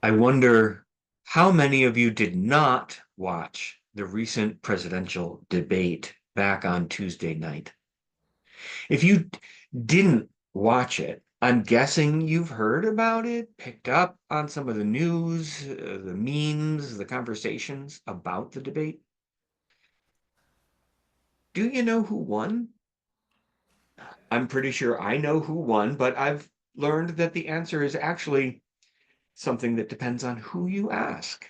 I wonder how many of you did not watch the recent presidential debate back on Tuesday night. If you didn't watch it, I'm guessing you've heard about it, picked up on some of the news, the memes, the conversations about the debate. Do you know who won? I'm pretty sure I know who won, but I've learned that the answer is actually something that depends on who you ask.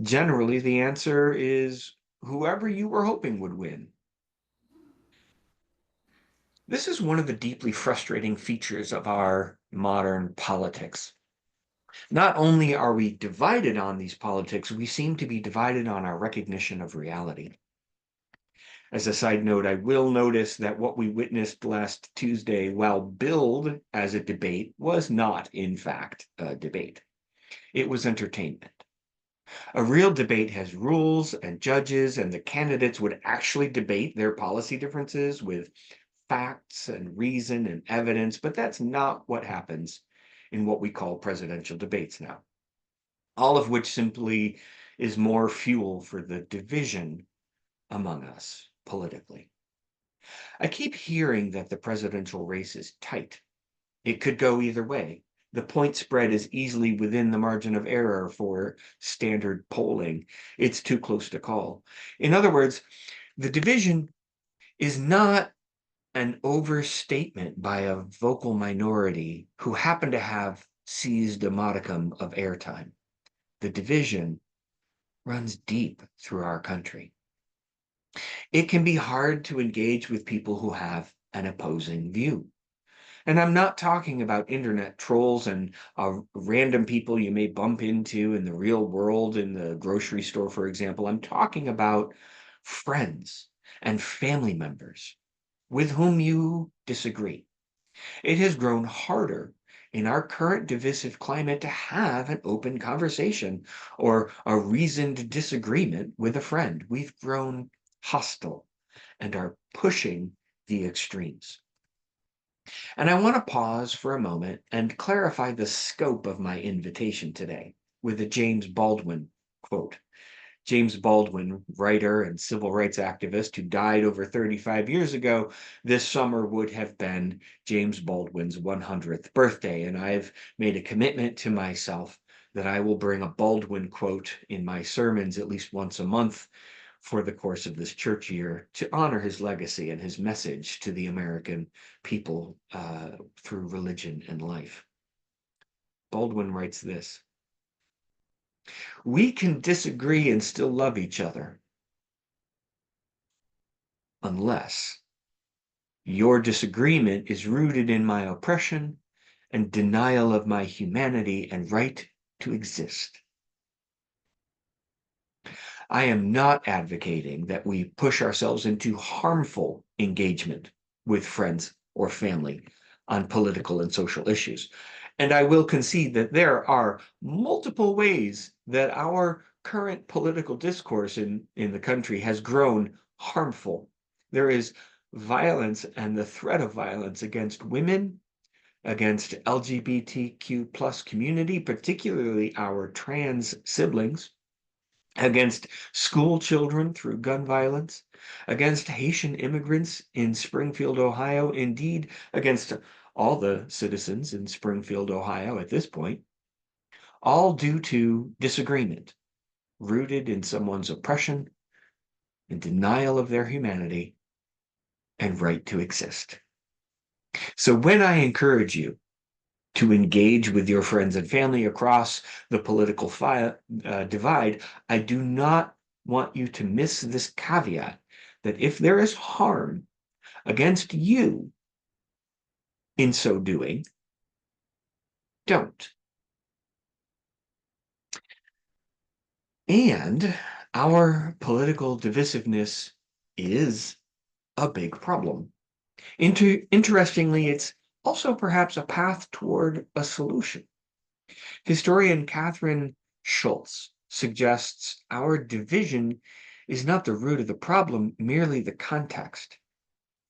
Generally, the answer is whoever you were hoping would win. This is one of the deeply frustrating features of our modern politics. Not only are we divided on these politics, we seem to be divided on our recognition of reality. As a side note, I will notice that what we witnessed last Tuesday, while billed as a debate, was not, in fact, a debate. It was entertainment. A real debate has rules and judges, and the candidates would actually debate their policy differences with facts and reason and evidence, but that's not what happens in what we call presidential debates now. All of which simply is more fuel for the division among us politically. I keep hearing that the presidential race is tight. It could go either way. The point spread is easily within the margin of error for standard polling. It's too close to call. In other words, the division is not an overstatement by a vocal minority who happen to have seized a modicum of airtime. The division runs deep through our country. It can be hard to engage with people who have an opposing view. And I'm not talking about internet trolls and random people you may bump into in the real world in the grocery store, for example. I'm talking about friends and family members with whom you disagree. It has grown harder in our current divisive climate to have an open conversation or a reasoned disagreement with a friend. We've grown hostile and are pushing the extremes. And I want to pause for a moment and clarify the scope of my invitation today with a James Baldwin quote. James Baldwin, writer and civil rights activist who died over 35 years ago, this summer would have been James Baldwin's 100th birthday. And I've made a commitment to myself that I will bring a Baldwin quote in my sermons at least once a month for the course of this church year to honor his legacy and his message to the American people through religion and life. Baldwin writes this: we can disagree and still love each other unless your disagreement is rooted in my oppression and denial of my humanity and right to exist. I am not advocating that we push ourselves into harmful engagement with friends or family on political and social issues. And I will concede that there are multiple ways that our current political discourse in the country has grown harmful. There is violence and the threat of violence against women, against LGBTQ plus community, particularly our trans siblings, against school children through gun violence, against Haitian immigrants in Springfield, Ohio, indeed against all the citizens in Springfield, Ohio at this point, all due to disagreement rooted in someone's oppression and denial of their humanity and right to exist. So when I encourage you to engage with your friends and family across the political divide, I do not want you to miss this caveat that if there is harm against you in so doing, don't. And our political divisiveness is a big problem. Interestingly, it's also perhaps a path toward a solution. Historian Catherine Schultz suggests our division is not the root of the problem, merely the context.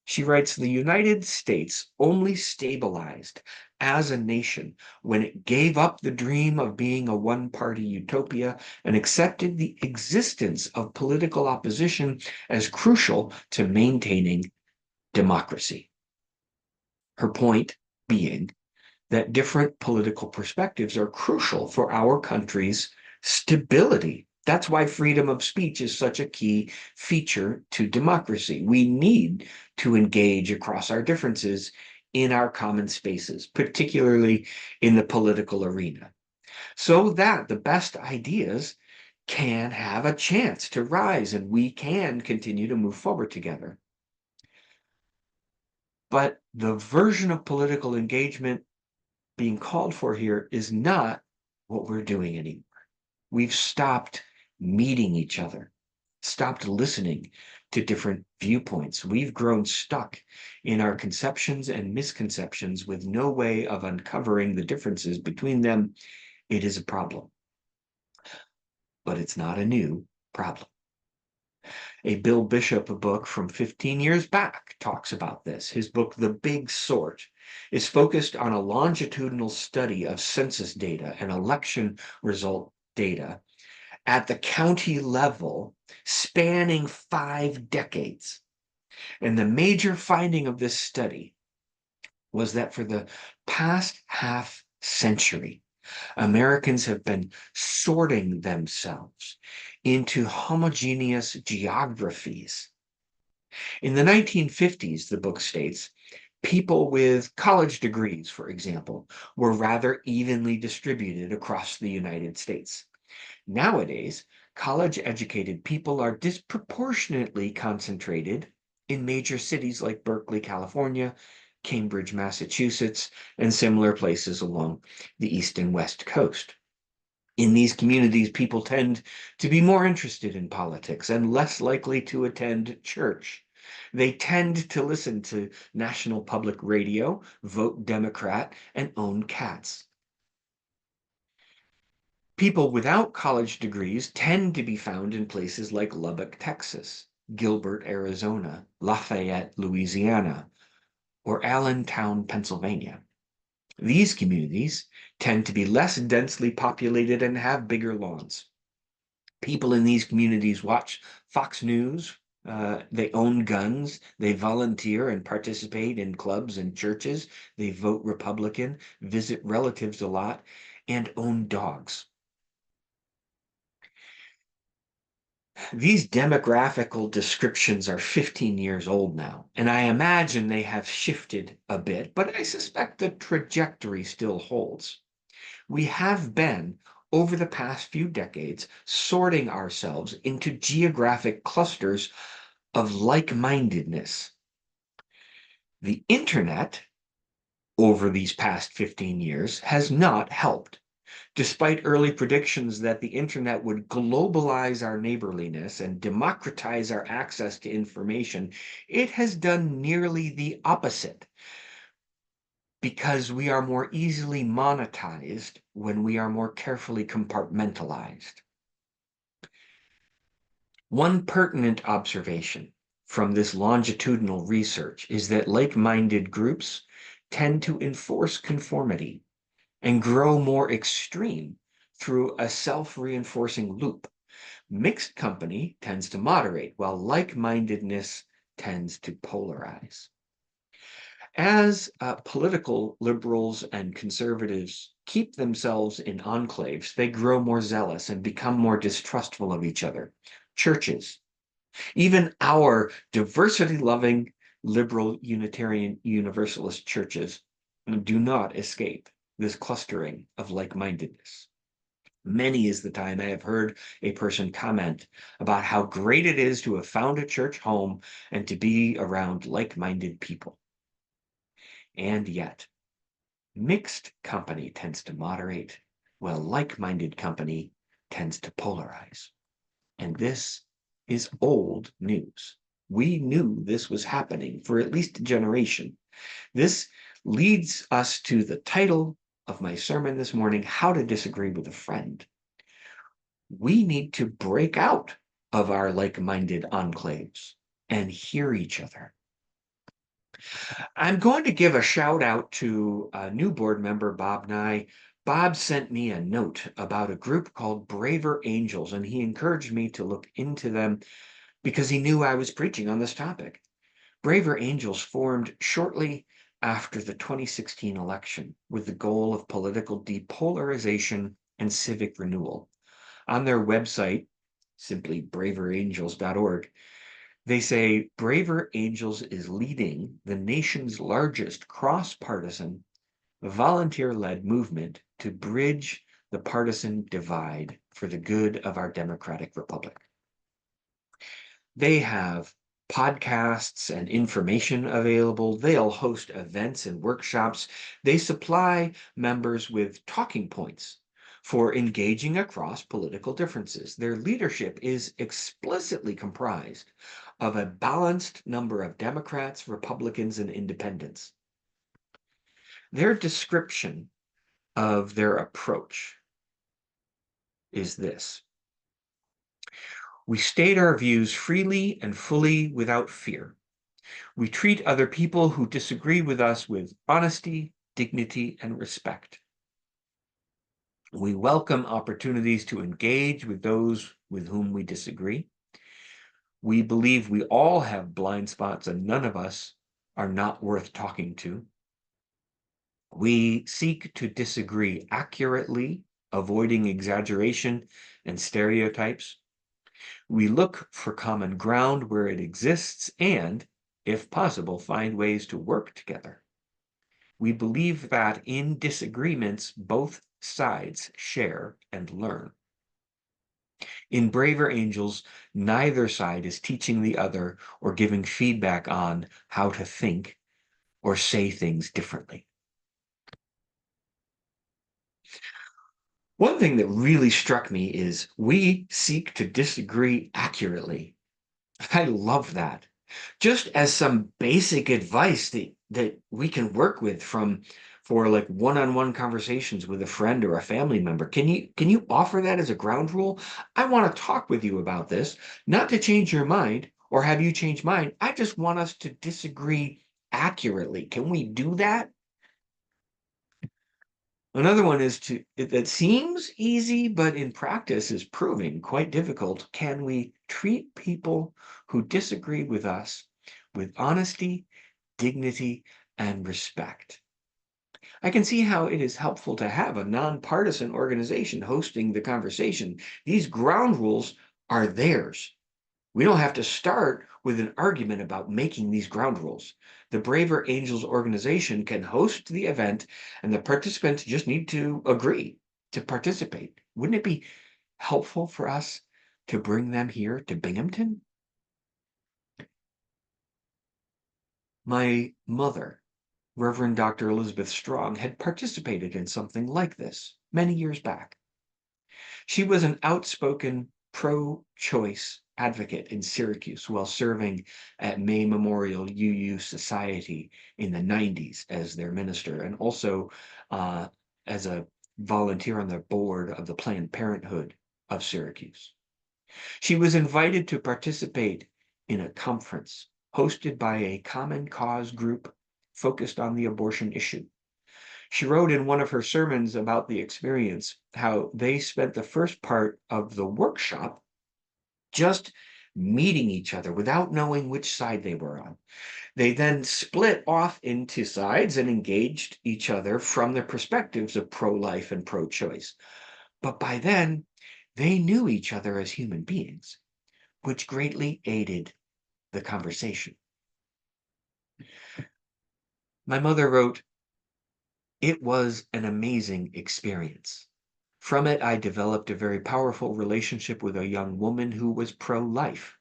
She writes, the United States only stabilized as a nation when it gave up the dream of being a one-party utopia and accepted the existence of political opposition as crucial to maintaining democracy. Her point being that different political perspectives are crucial for our country's stability. That's why freedom of speech is such a key feature to democracy. We need to engage across our differences in our common spaces, particularly in the political arena, so that the best ideas can have a chance to rise and we can continue to move forward together. But the version of political engagement being called for here is not what we're doing anymore. We've stopped meeting each other, stopped listening to different viewpoints. We've grown stuck in our conceptions and misconceptions with no way of uncovering the differences between them. It is a problem, but it's not a new problem. A Bill Bishop book from 15 years back talks about this. His book, The Big Sort, is focused on a longitudinal study of census data and election result data at the county level spanning 5 decades. And the major finding of this study was that for the past half century, Americans have been sorting themselves into homogeneous geographies. In the 1950s, the book states, people with college degrees, for example, were rather evenly distributed across the United States. Nowadays, college-educated people are disproportionately concentrated in major cities like Berkeley, California, Cambridge, Massachusetts, and similar places along the East and West Coast. In these communities, people tend to be more interested in politics and less likely to attend church. They tend to listen to National Public Radio, vote Democrat, and own cats. People without college degrees tend to be found in places like Lubbock, Texas, Gilbert, Arizona, Lafayette, Louisiana, or Allentown, Pennsylvania. These communities tend to be less densely populated and have bigger lawns. People in these communities watch Fox News, they own guns, they volunteer and participate in clubs and churches, they vote Republican, visit relatives a lot, and own dogs. These demographical descriptions are 15 years old now, and I imagine they have shifted a bit, but I suspect the trajectory still holds. We have been, over the past few decades, sorting ourselves into geographic clusters of like-mindedness. The internet, over these past 15 years, has not helped. Despite early predictions that the internet would globalize our neighborliness and democratize our access to information, it has done nearly the opposite, because we are more easily monetized when we are more carefully compartmentalized. One pertinent observation from this longitudinal research is that like-minded groups tend to enforce conformity and grow more extreme through a self-reinforcing loop. Mixed company tends to moderate, while like-mindedness tends to polarize. As political liberals and conservatives keep themselves in enclaves, they grow more zealous and become more distrustful of each other. Churches, even our diversity-loving liberal Unitarian Universalist churches, do not escape this clustering of like-mindedness. Many is the time I have heard a person comment about how great it is to have found a church home and to be around like-minded people. And yet, mixed company tends to moderate, while like-minded company tends to polarize. And this is old news. We knew this was happening for at least a generation. This leads us to the title of my sermon this morning, How to Disagree with a Friend. We need to break out of our like-minded enclaves and hear each other. I'm going to give a shout out to a new board member, Bob Nye. Bob sent me a note about a group called Braver Angels, and he encouraged me to look into them because he knew I was preaching on this topic. Braver Angels formed shortly after the 2016 election with the goal of political depolarization and civic renewal. On their website, simply braverangels.org, they say Braver Angels is leading the nation's largest cross-partisan, volunteer-led movement to bridge the partisan divide for the good of our democratic republic. They have podcasts and information available. They'll host events and workshops. They supply members with talking points for engaging across political differences. Their leadership is explicitly comprised of a balanced number of Democrats, Republicans, and independents. Their description of their approach is this: we state our views freely and fully without fear. We treat other people who disagree with us with honesty, dignity, and respect. We welcome opportunities to engage with those with whom we disagree. We believe we all have blind spots and none of us are not worth talking to. We seek to disagree accurately, avoiding exaggeration and stereotypes. We look for common ground where it exists and, if possible, find ways to work together. We believe that in disagreements, both sides share and learn. In Braver Angels, neither side is teaching the other or giving feedback on how to think or say things differently. One thing that really struck me is we seek to disagree accurately. I love that. Just as some basic advice that we can work with for like one-on-one conversations with a friend or a family member. Can you offer that as a ground rule? I want to talk with you about this, not to change your mind or have you change mine. I just want us to disagree accurately. Can we do that? Another one is that seems easy, but in practice is proving quite difficult. Can we treat people who disagree with us with honesty, dignity, and respect? I can see how it is helpful to have a nonpartisan organization hosting the conversation. These ground rules are theirs. We don't have to start with an argument about making these ground rules. The Braver Angels organization can host the event, and the participants just need to agree to participate. Wouldn't it be helpful for us to bring them here to Binghamton? My mother, Reverend Dr. Elizabeth Strong, had participated in something like this many years back. She was an outspoken pro-choice advocate in Syracuse while serving at May Memorial UU Society in the 90s as their minister, and also as a volunteer on the board of the Planned Parenthood of Syracuse. She was invited to participate in a conference hosted by a Common Cause group focused on the abortion issue. She wrote in one of her sermons about the experience how they spent the first part of the workshop just meeting each other without knowing which side they were on. They then split off into sides and engaged each other from the perspectives of pro-life and pro-choice. But by then, they knew each other as human beings, which greatly aided the conversation. My mother wrote, "It was an amazing experience. From it, I developed a very powerful relationship with a young woman who was pro-life.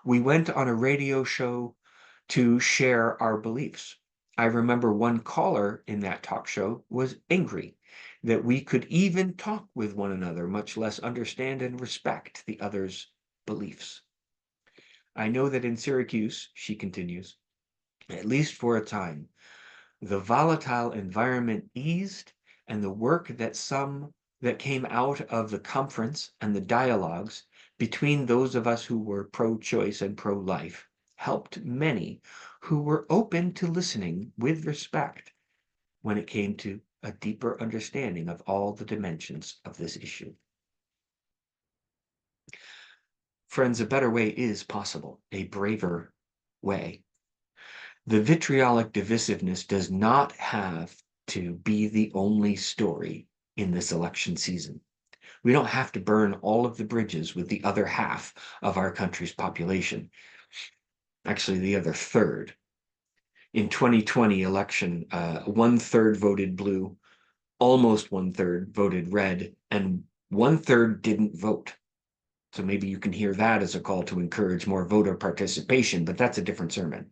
We went on a radio show to share our beliefs. I remember one caller in that talk show was angry that we could even talk with one another, much less understand and respect the other's beliefs. I know that in Syracuse," she continues, "at least for a time, the volatile environment eased, and the work that came out of the conference and the dialogues between those of us who were pro-choice and pro-life helped many who were open to listening with respect when it came to a deeper understanding of all the dimensions of this issue. Friends, a better way is possible, a braver way. The vitriolic divisiveness does not have to be the only story in this election season. We don't have to burn all of the bridges with the other half of our country's population. Actually, the other third. In 2020 election, 1/3 voted blue, almost 1/3 voted red, and 1/3 didn't vote. So maybe you can hear that as a call to encourage more voter participation, but that's a different sermon.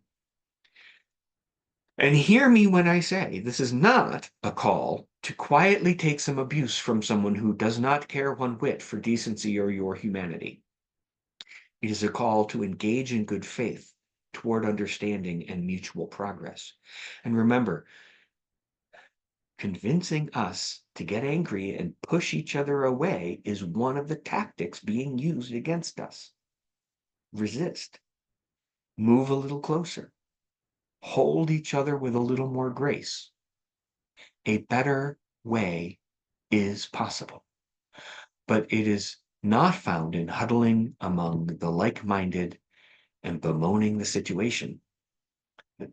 And hear me when I say this is not a call to quietly take some abuse from someone who does not care one whit for decency or your humanity. It is a call to engage in good faith toward understanding and mutual progress. And remember, convincing us to get angry and push each other away is one of the tactics being used against us. Resist. Move a little closer. Hold each other with a little more grace. A better way is possible, but it is not found in huddling among the like-minded and bemoaning the situation.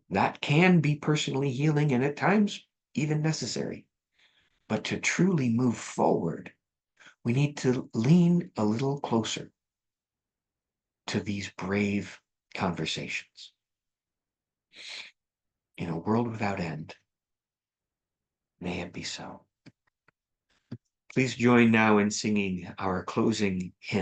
That can be personally healing and at times even necessary. But to truly move forward, we need to lean a little closer to these brave conversations. In a world without end, may it be so. Please join now in singing our closing hymn.